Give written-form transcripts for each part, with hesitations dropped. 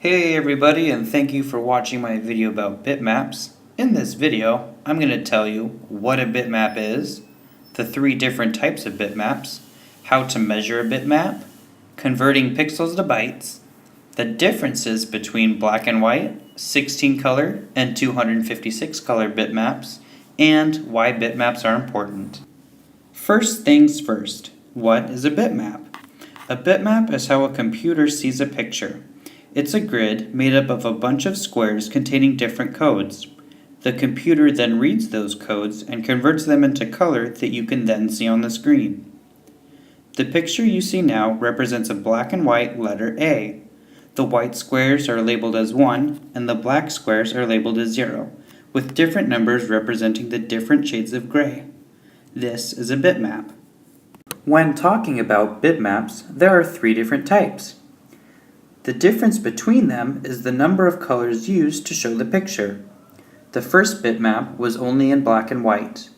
Hey everybody, and thank you for watching my video about bitmaps. In this video, I'm going to tell you what a bitmap is, the 3 different types of bitmaps, how to measure a bitmap, converting pixels to bytes, the differences between black and white, 16 color, and 256 color bitmaps, and why bitmaps are important. First things first, what is a bitmap? A bitmap is how a computer sees a picture. It's a grid made up of a bunch of squares containing different codes. The computer then reads those codes and converts them into color that you can then see on the screen. The picture you see now represents a black and white letter A. The white squares are labeled as 1 and the black squares are labeled as 0, with different numbers representing the different shades of gray. This is a bitmap. When talking about bitmaps, there are 3 different types. The difference between them is the number of colors used to show the picture. The first bitmap was only in black and white.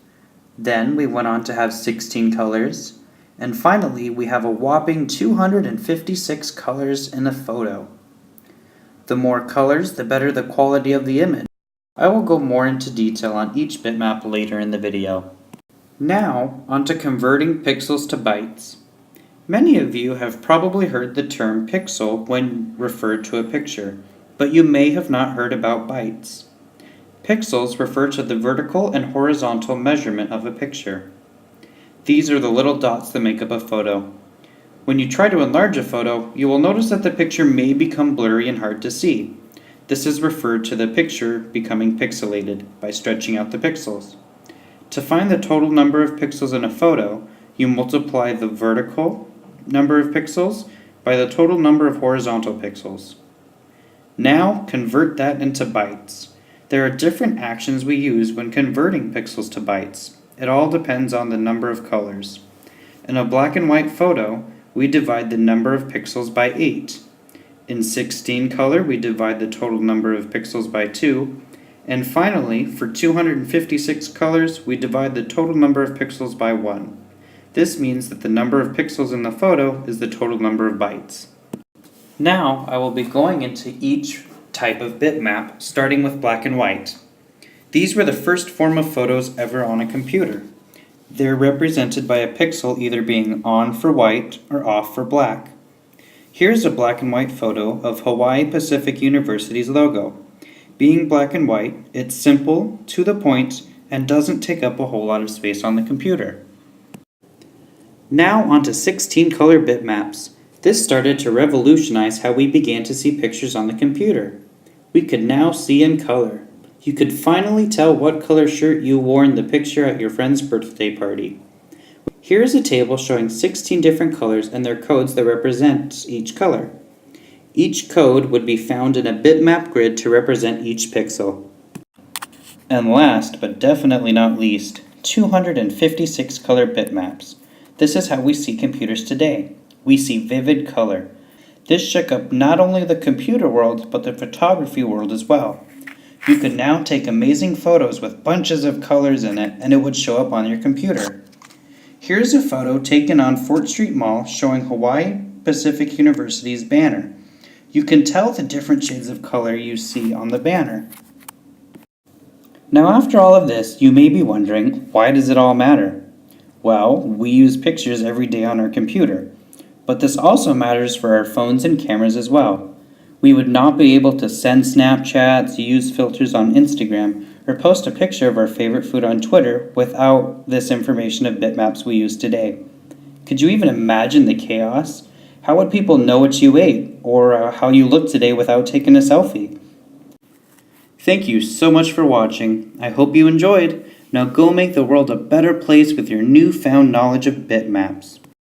Then we went on to have 16 colors. And finally, we have a whopping 256 colors in a photo. The more colors, the better the quality of the image. I will go more into detail on each bitmap later in the video. Now, on to converting pixels to bytes. Many of you have probably heard the term pixel when referred to a picture, but you may have not heard about bytes. Pixels refer to the vertical and horizontal measurement of a picture. These are the little dots that make up a photo. When you try to enlarge a photo, you will notice that the picture may become blurry and hard to see. This is referred to the picture becoming pixelated by stretching out the pixels. To find the total number of pixels in a photo, you multiply the vertical number of pixels by the total number of horizontal pixels. Now convert that into bytes. There are different actions we use when converting pixels to bytes. It all depends on the number of colors. In a black and white photo, we divide the number of pixels by 8. In 16 color, we divide the total number of pixels by 2. And finally, for 256 colors, we divide the total number of pixels by 1. This means that the number of pixels in the photo is the total number of bytes. Now, I will be going into each type of bitmap, starting with black and white. These were the first form of photos ever on a computer. They're represented by a pixel either being on for white or off for black. Here's a black and white photo of Hawaii Pacific University's logo. Being black and white, it's simple, to the point, and doesn't take up a whole lot of space on the computer. Now onto 16 color bitmaps. This started to revolutionize how we began to see pictures on the computer. We could now see in color. You could finally tell what color shirt you wore in the picture at your friend's birthday party. Here is a table showing 16 different colors and their codes that represent each color. Each code would be found in a bitmap grid to represent each pixel. And last, but definitely not least, 256 color bitmaps. This is how we see computers today. We see vivid color. This shook up not only the computer world, but the photography world as well. You could now take amazing photos with bunches of colors in it, and it would show up on your computer. Here's a photo taken on Fort Street Mall showing Hawaii Pacific University's banner. You can tell the different shades of color you see on the banner. Now after all of this, you may be wondering, why does it all matter? Well, we use pictures every day on our computer, but this also matters for our phones and cameras as well. We would not be able to send Snapchats, use filters on Instagram, or post a picture of our favorite food on Twitter without this information of bitmaps we use today. Could you even imagine the chaos? How would people know what you ate, or how you look today without taking a selfie? Thank you so much for watching. I hope you enjoyed. Now go make the world a better place with your newfound knowledge of bitmaps.